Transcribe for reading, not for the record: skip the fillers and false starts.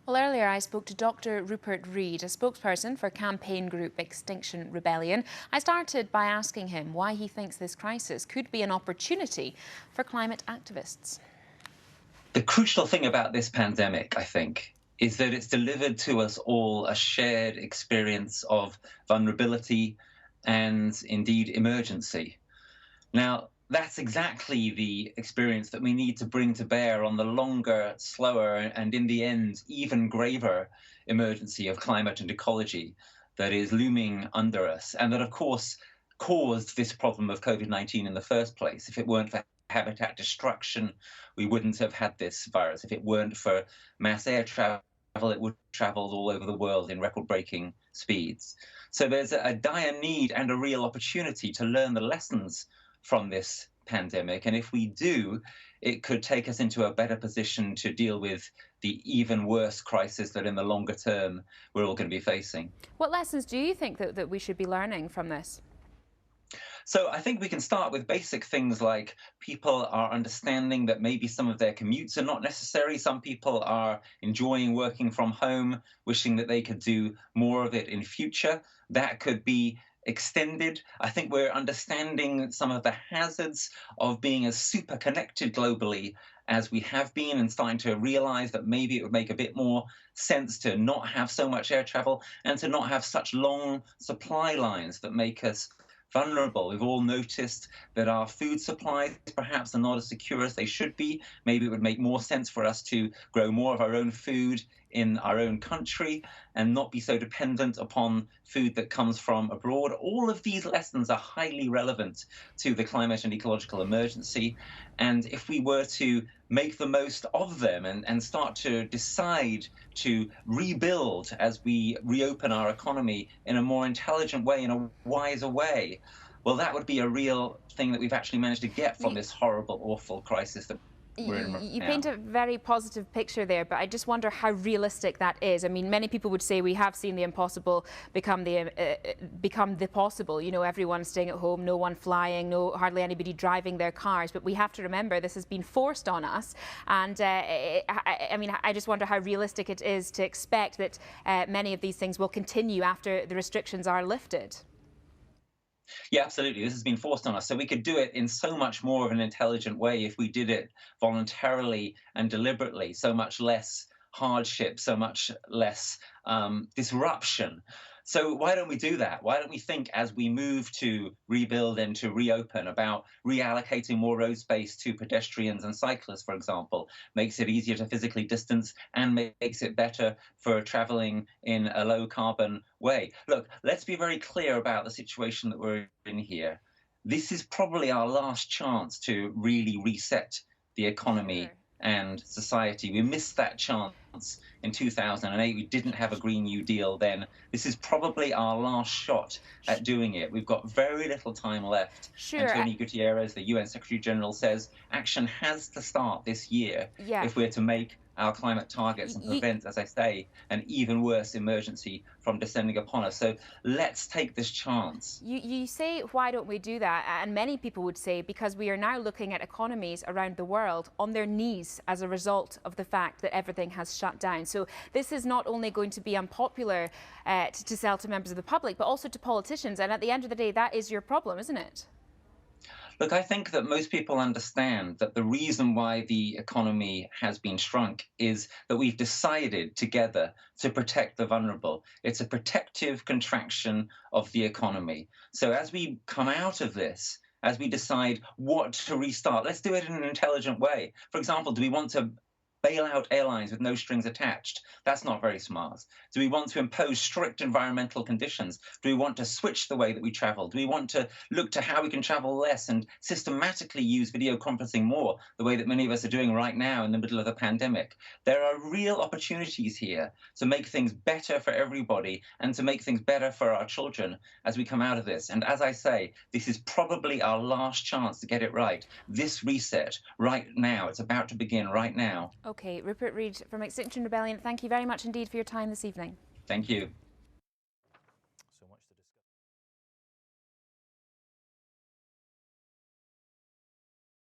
Well, earlier I spoke to Dr. Rupert Read, a spokesperson for campaign group Extinction Rebellion. I started by asking him why he thinks this crisis could be an opportunity for climate activists. The crucial thing about this pandemic, I think, is that it's delivered to us all a shared experience of vulnerability and indeed emergency. Now, that's exactly the experience that we need to bring to bear on the longer, slower, and in the end, even graver emergency of climate and ecology that is looming under us, and that, of course, caused this problem of COVID-19 in the first place. If it weren't for habitat destruction, we wouldn't have had this virus. If it weren't for mass air travel, it would have traveled all over the world in record-breaking speeds. So there's a dire need and a real opportunity to learn the lessons from this pandemic. And if we do, it could take us into a better position to deal with the even worse crisis that in the longer term we're all going to be facing. What lessons do you think that we should be learning from this? So I think we can start with basic things like people are understanding that maybe some of their commutes are not necessary. Some people are enjoying working from home, wishing that they could do more of it in future. That could be extended. I think we're understanding some of the hazards of being as super connected globally as we have been, and starting to realize that maybe it would make a bit more sense to not have so much air travel and to not have such long supply lines that make us vulnerable. We've all noticed that our food supplies perhaps are not as secure as they should be. Maybe it would make more sense for us to grow more of our own food in our own country and not be so dependent upon food that comes from abroad. All of these lessons are highly relevant to the climate and ecological emergency. And if we were to make the most of them and start to decide to rebuild as we reopen our economy in a more intelligent way, in a wiser way, well, that would be a real thing that we've actually managed to get from this horrible, awful crisis that we're in You now. paint a very positive picture there, but I just wonder how realistic that is. I mean, many people would say we have seen the impossible become the possible. You know, everyone staying at home, no one flying, hardly anybody driving their cars. But we have to remember this has been forced on us. And I just wonder how realistic it is to expect that many of these things will continue after the restrictions are lifted. Yeah, absolutely. This has been forced on us. So we could do it in so much more of an intelligent way if we did it voluntarily and deliberately, so much less hardship, so much less disruption. So why don't we do that? Why don't we think as we move to rebuild and to reopen about reallocating more road space to pedestrians and cyclists, for example, makes it easier to physically distance and makes it better for traveling in a low carbon way. Look, let's be very clear about the situation that we're in here. This is probably our last chance to really reset the economy. Sure. And society. We missed that chance in 2008. We didn't have a Green New Deal then. This is probably our last shot at doing it. We've got very little time left. Sure. Antonio Guterres, the UN Secretary General, says action has to start this year if we're to make our climate targets and prevent, as I say, an even worse emergency from descending upon us. So let's take this chance. You say, why don't we do that? And many people would say, because we are now looking at economies around the world on their knees as a result of the fact that everything has shut down. So this is not only going to be unpopular to sell to members of the public, but also to politicians. And at the end of the day, that is your problem, isn't it? Look, I think that most people understand that the reason why the economy has been shrunk is that we've decided together to protect the vulnerable. It's a protective contraction of the economy. So as we come out of this, as we decide what to restart, let's do it in an intelligent way. For example, do we want to bail out airlines with no strings attached? That's not very smart. Do we want to impose strict environmental conditions? Do we want to switch the way that we travel? Do we want to look to how we can travel less and systematically use video conferencing more, the way that many of us are doing right now in the middle of the pandemic? There are real opportunities here to make things better for everybody and to make things better for our children as we come out of this. And as I say, this is probably our last chance to get it right. This reset right now, it's about to begin right now. Okay, Rupert Read from Extinction Rebellion, thank you very much indeed for your time this evening. Thank you.